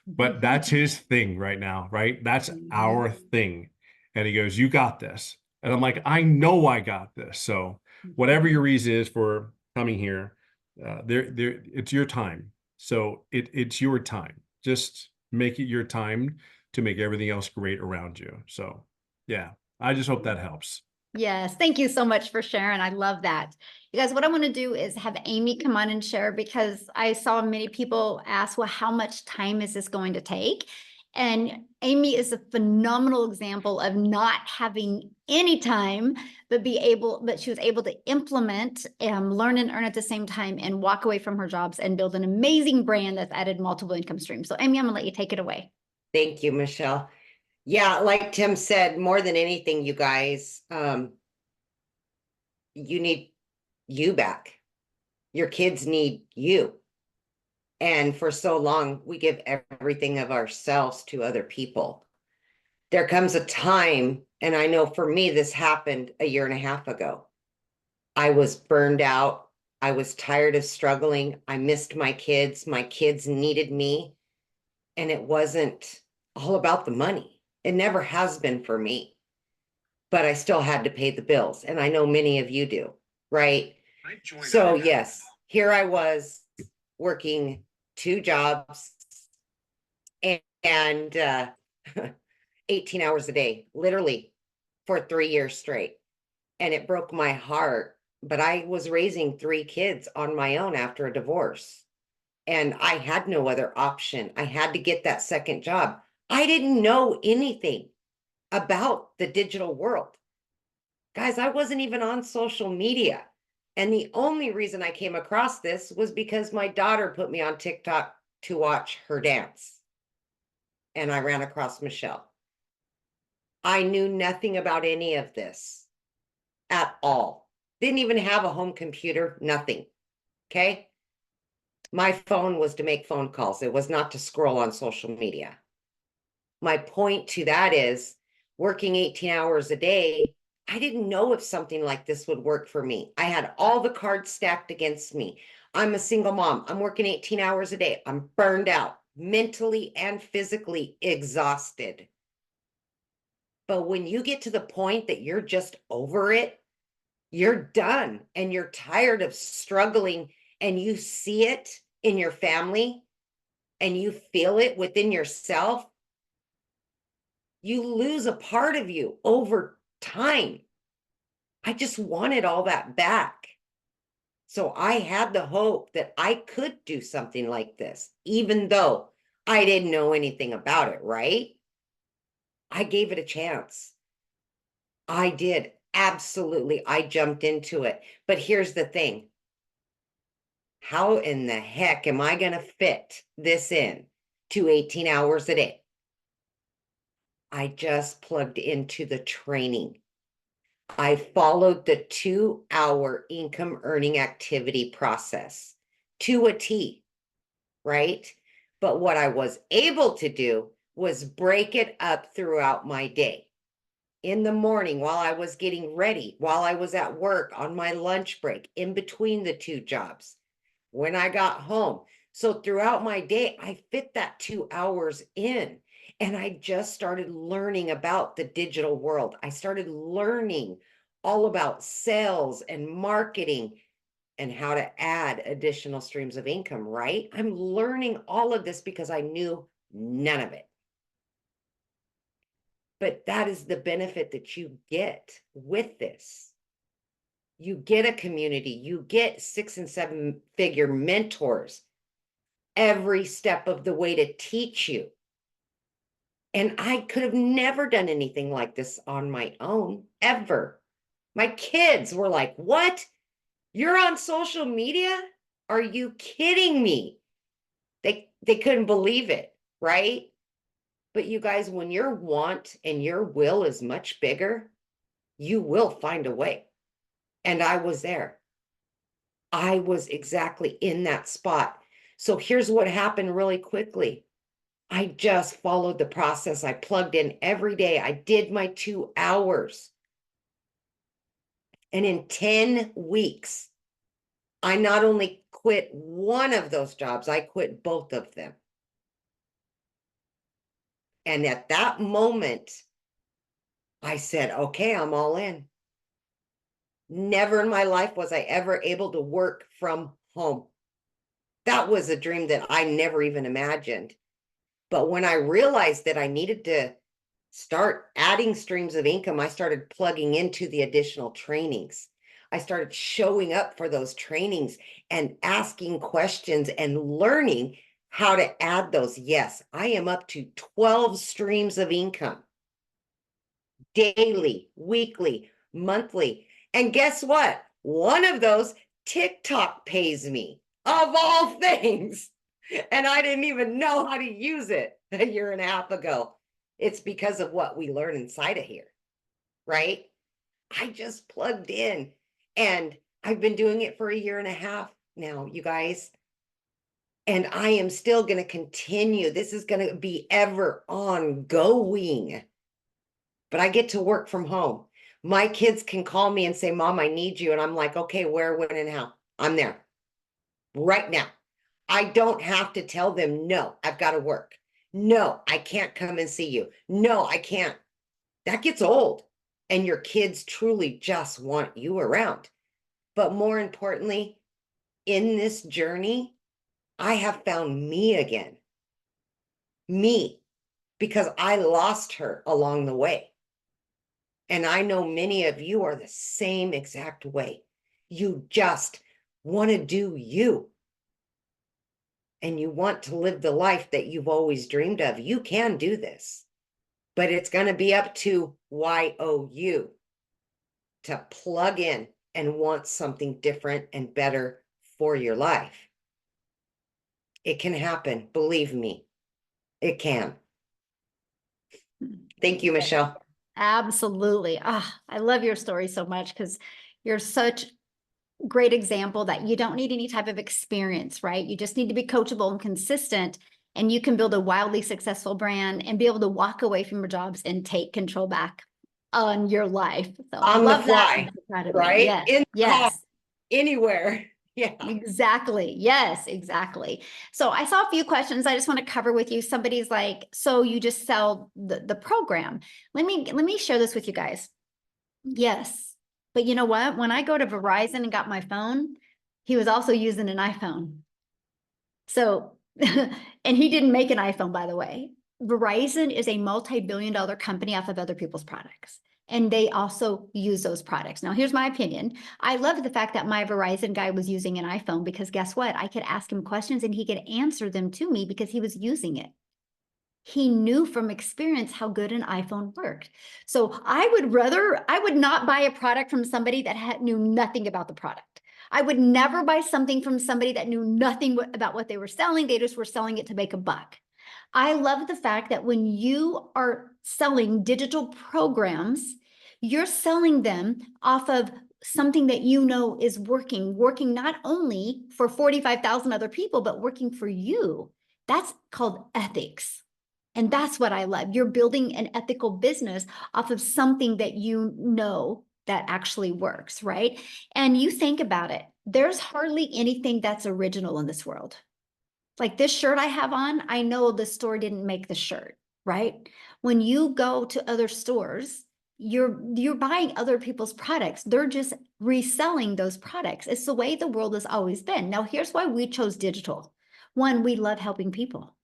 But that's his thing right now, right? That's our thing. And he goes, "You got this." And I'm like, "I know I got this." So whatever your reason is for coming here, it's your time. So it's your time. Just make it your time to make everything else great around you. So yeah, I just hope that helps. Yes, thank you so much for sharing. I love that. You guys, what I want to do is have Amy come on and share, because I saw many people ask, well, how much time is this going to take? And Amy is a phenomenal example of not having any time, but she was able to implement and learn and earn at the same time and walk away from her jobs and build an amazing brand that's added multiple income streams. So Amy, I'm gonna let you take it away. Thank you, Michelle. Yeah, like Tim said, more than anything, you guys, you need you back. Your kids need you. And for so long, we give everything of ourselves to other people. There comes a time, and I know for me, this happened a year and a half ago. I was burned out. I was tired of struggling. I missed my kids. My kids needed me. And it wasn't all about the money. It never has been for me. But I still had to pay the bills. And I know many of you do, right? So yes, here I was working 2 jobs and 18 hours a day, literally for 3 years straight. And it broke my heart. But I was raising 3 kids on my own after a divorce. And I had no other option. I had to get that second job. I didn't know anything about the digital world. Guys, I wasn't even on social media. And the only reason I came across this was because my daughter put me on TikTok to watch her dance. And I ran across Michelle. I knew nothing about any of this at all. Didn't even have a home computer, nothing. Okay. My phone was to make phone calls. It was not to scroll on social media. My point to that is working 18 hours a day, I didn't know if something like this would work for me. I had all the cards stacked against me. I'm a single mom. I'm working 18 hours a day. I'm burned out, mentally and physically exhausted. But when you get to the point that you're just over it, you're done and you're tired of struggling, and you see it in your family and you feel it within yourself, you lose a part of you over time. I just wanted all that back. So I had the hope that I could do something like this, even though I didn't know anything about it, right? I gave it a chance. I did. Absolutely. I jumped into it. But here's the thing. how in the heck am I going to fit this in to 18 hours a day? I just plugged into the training. I followed the 2-hour income earning activity process to a T, right? But what I was able to do was break it up throughout my day. In the morning, while I was getting ready, while I was at work, on my lunch break, in between the 2 jobs, when I got home. So throughout my day, I fit that 2 hours in. And I just started learning about the digital world. I started learning all about sales and marketing and how to add additional streams of income, right? I'm learning all of this because I knew none of it. But that is the benefit that you get with this. You get a community, you get 6 and 7 figure mentors every step of the way to teach you. And I could have never done anything like this on my own, ever. My kids were like, what? You're on social media? Are you kidding me? They couldn't believe it, right? But you guys, when your want and your will is much bigger, you will find a way. And I was there. I was exactly in that spot. So here's what happened really quickly. I just followed the process. I plugged in every day. I did my 2 hours. And in 10 weeks, I not only quit one of those jobs, I quit both of them. And at that moment, I said, okay, I'm all in. Never in my life was I ever able to work from home. That was a dream that I never even imagined. But when I realized that I needed to start adding streams of income, I started plugging into the additional trainings. I started showing up for those trainings and asking questions and learning how to add those. Yes, I am up to 12 streams of income daily, weekly, monthly. And guess what? One of those, TikTok pays me, of all things. And I didn't even know how to use it a year and a half ago. It's because of what we learn inside of here, right? I just plugged in and I've been doing it for a year and a half now, you guys. And I am still going to continue. This is going to be ever ongoing. But I get to work from home. My kids can call me and say, Mom, I need you. And I'm like, okay, where, when, and how? I'm there right now. I don't have to tell them, no, I've got to work. No, I can't come and see you. No, I can't. That gets old. And your kids truly just want you around. But more importantly, in this journey, I have found me again. Me, because I lost her along the way. And I know many of you are the same exact way. You just want to do you. And you want to live the life that you've always dreamed of. You can do this. But it's going to be up to you to plug in and want something different and better for your life. It can happen. Believe me, it can. Thank you, Michelle. Absolutely. I love your story so much because you're such a great example that you don't need any type of experience, right? You just need to be coachable and consistent, and you can build a wildly successful brand and be able to walk away from your jobs and take control back on your life. So On love the fly, that. I'm so proud of you. right? Yes. In the car, Yes. anywhere. Yeah. Exactly. Yes, exactly. So I saw a few questions I just want to cover with you. Somebody's like, so you just sell the program. Let me share this with you guys. Yes. But you know what? When I go to Verizon and got my phone, he was also using an iPhone. So, and he didn't make an iPhone, by the way. Verizon is a multi-billion-dollar company off of other people's products. And they also use those products. Now, here's my opinion. I love the fact that my Verizon guy was using an iPhone because guess what? I could ask him questions and he could answer them to me because he was using it. He knew from experience how good an iPhone worked. So I would not buy a product from somebody that knew nothing about the product. I would never buy something from somebody that knew nothing about what they were selling. They just were selling it to make a buck. I love the fact that when you are selling digital programs, you're selling them off of something that you know is working not only for 45,000 other people, but working for you. That's called ethics. And that's what I love. You're building an ethical business off of something that you know that actually works, right? And you think about it, there's hardly anything that's original in this world. Like this shirt I have on, I know the store didn't make the shirt, right? When you go to other stores, you're buying other people's products. They're just reselling those products. It's the way the world has always been. Now, here's why we chose digital. One, we love helping people.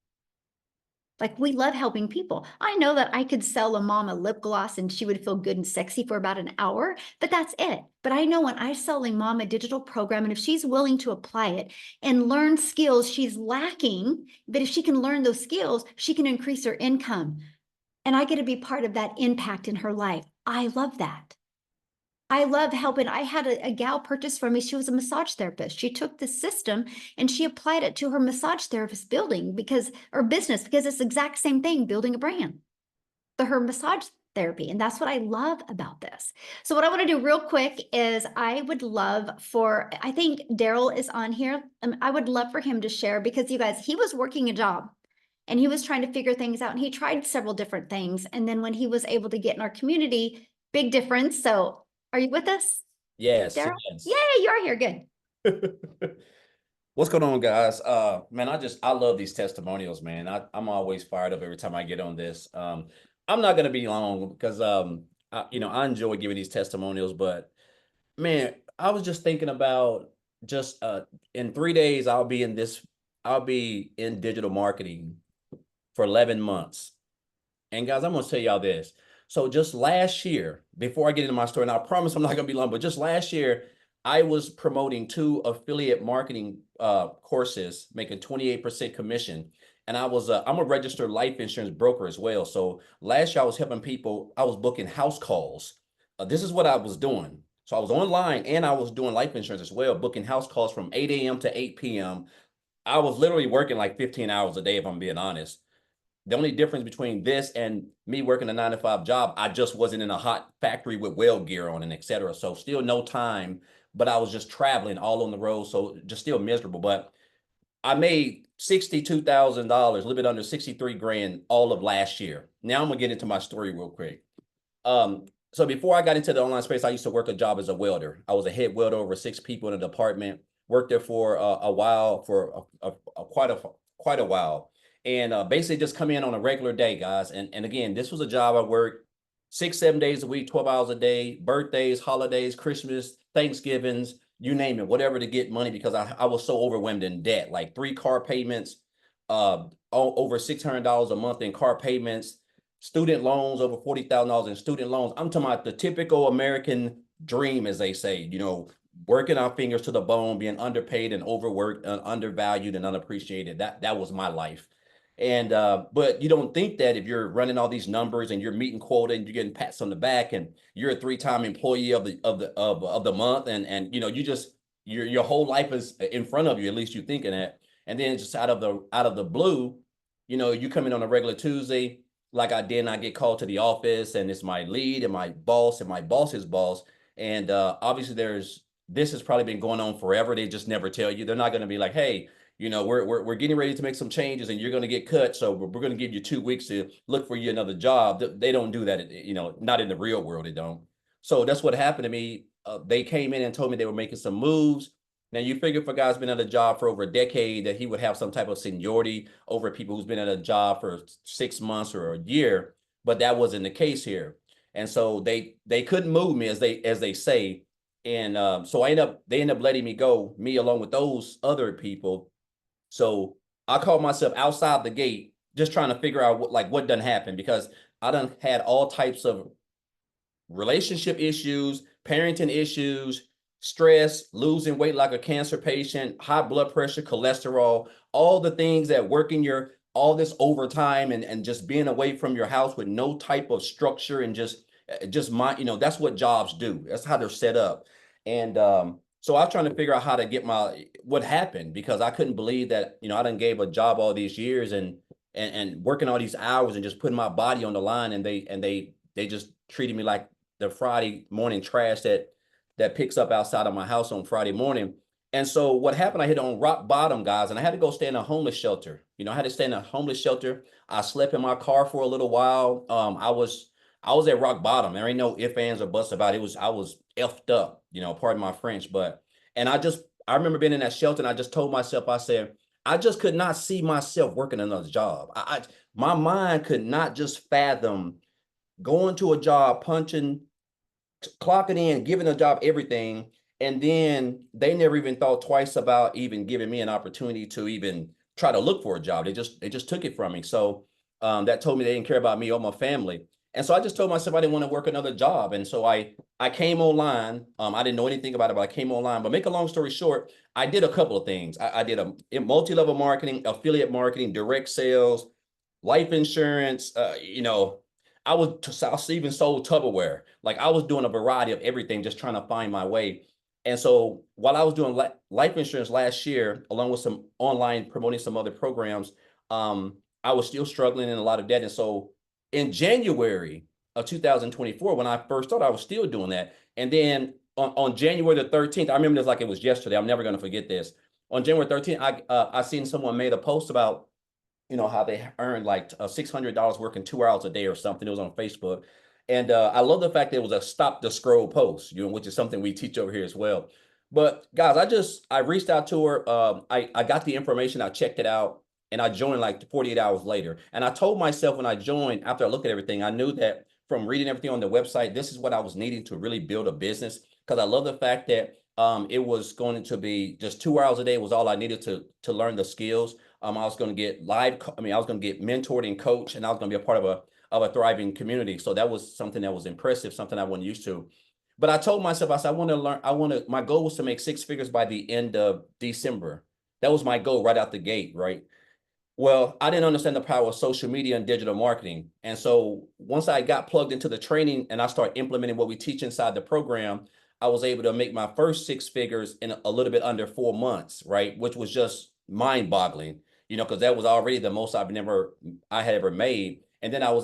Like we love helping people. I know that I could sell a mom a lip gloss and she would feel good and sexy for about an hour, but that's it. But I know when I sell a mom a digital program, and if she's willing to apply it and learn skills she's lacking, but if she can learn those skills, she can increase her income. And I get to be part of that impact in her life. I love that. I love helping. I had a gal purchase from me. She was a massage therapist. She took the system and she applied it to her massage therapist building or business, because it's the exact same thing, building a brand for her massage therapy. And that's what I love about this. So what I want to do real quick is I think Daryl is on here. I would love for him to share, because you guys, he was working a job and he was trying to figure things out, and he tried several different things. And then when he was able to get in our community, big difference. So are you with us, Yes, Daryl? yes. Yay, you're here. Good. What's going on, guys? Man, I love these testimonials, man. I'm always fired up every time I get on this. I'm not gonna be long because I enjoy giving these testimonials, but man, I was just thinking about just in 3 days I'll be in digital marketing for 11 months. And guys, I'm gonna tell y'all this. So just last year, before I get into my story, and I promise I'm not gonna be long, but just last year, I was promoting 2 affiliate marketing courses, making 28% commission. And I'm a registered life insurance broker as well. So last year I was helping people, I was booking house calls. This is what I was doing. So I was online and I was doing life insurance as well, booking house calls from 8 a.m. to 8 p.m. I was literally working like 15 hours a day, if I'm being honest. The only difference between this and me working a 9-to-5 job, I just wasn't in a hot factory with weld gear on and et cetera. So still no time, but I was just traveling all on the road. So just still miserable. But I made $62,000, a little bit under 63 grand all of last year. Now I'm gonna get into my story real quick. So before I got into the online space, I used to work a job as a welder. I was a head welder over 6 people in a department, worked there for a while, for quite a while. And basically just come in on a regular day, guys. And again, this was a job I worked 6-7 days a week, 12 hours a day, birthdays, holidays, Christmas, Thanksgivings, you name it, whatever, to get money, because I was so overwhelmed in debt, like 3 car payments, over $600 a month in car payments, student loans, over $40,000 in student loans. I'm talking about the typical American dream, as they say, working our fingers to the bone, being underpaid and overworked, undervalued and unappreciated. That was my life. And but you don't think that if you're running all these numbers and you're meeting quota and you're getting pats on the back and you're a 3-time employee of the month, and your whole life is in front of you, at least you're thinking that. And then just out of the blue, you come in on a regular Tuesday like I did, and I get called to the office, and it's my lead and my boss's boss. And obviously this has probably been going on forever. They just never tell you. They're not going to be like, hey, we're getting ready to make some changes and you're going to get cut. So we're going to give you 2 weeks to look for you another job. They don't do that. Not in the real world. They don't. So that's what happened to me. They came in and told me they were making some moves. Now you figure if a guy's been at a job for over a decade that he would have some type of seniority over people who's been at a job for 6 months or a year, but that wasn't the case here. And so they couldn't move me, as they say. And so they end up letting me go, me along with those other people. So I called myself outside the gate, just trying to figure out what done happened, because I done had all types of relationship issues, parenting issues, stress, losing weight like a cancer patient, high blood pressure, cholesterol, all the things that working all this overtime and just being away from your house with no type of structure and just that's what jobs do. That's how they're set up. And So I was trying to figure out how to get what happened, because I couldn't believe that, I done gave a job all these years and working all these hours and just putting my body on the line, and they just treated me like the Friday morning trash that picks up outside of my house on Friday morning. And so what happened, I hit on rock bottom, guys, and I had to go stay in a homeless shelter. I had to stay in a homeless shelter. I slept in my car for a little while. I was at rock bottom. There ain't no ifs, ands, or buts about it. I was effed up, pardon my French, and I remember being in that shelter, and I just told myself, I said, I just could not see myself working another job. My mind could not just fathom going to a job, punching, clocking in, giving a job everything, and then they never even thought twice about even giving me an opportunity to even try to look for a job. They just took it from me. So that told me they didn't care about me or my family. And so I just told myself I didn't want to work another job. And so I came online. I didn't know anything about it, but I came online. But make a long story short, I did a couple of things. I did a multi-level marketing, affiliate marketing, direct sales, life insurance. I was even sold Tupperware. Like, I was doing a variety of everything, just trying to find my way. And so while I was doing life insurance last year, along with some online promoting some other programs, I was still struggling in a lot of debt. And so in January of 2024, when I first started, I was still doing that. And then on January the 13th, I remember this like it was yesterday. I'm never going to forget this. On January 13th, I seen someone made a post about, how they earned like $600 working 2 hours a day or something. It was on Facebook. And I love the fact that it was a stop the scroll post, which is something we teach over here as well. But guys, I reached out to her. I got the information. I checked it out, and I joined like 48 hours later. And I told myself when I joined, after I looked at everything, I knew that from reading everything on the website, this is what I was needing to really build a business. Because I love the fact that it was going to be just 2 hours a day was all I needed to learn the skills. I was going to get I was going to get mentored and coached, and I was going to be a part of a thriving community. So that was something that was impressive, something I wasn't used to. But I told myself, I said, I want to learn. My goal was to make 6 figures by the end of December. That was my goal right out the gate, right? Well, I didn't understand the power of social media and digital marketing. And so once I got plugged into the training and I started implementing what we teach inside the program, I was able to make my first 6 figures in a little bit under 4 months, right? Which was just mind boggling, because that was already the most I had ever made. And then I was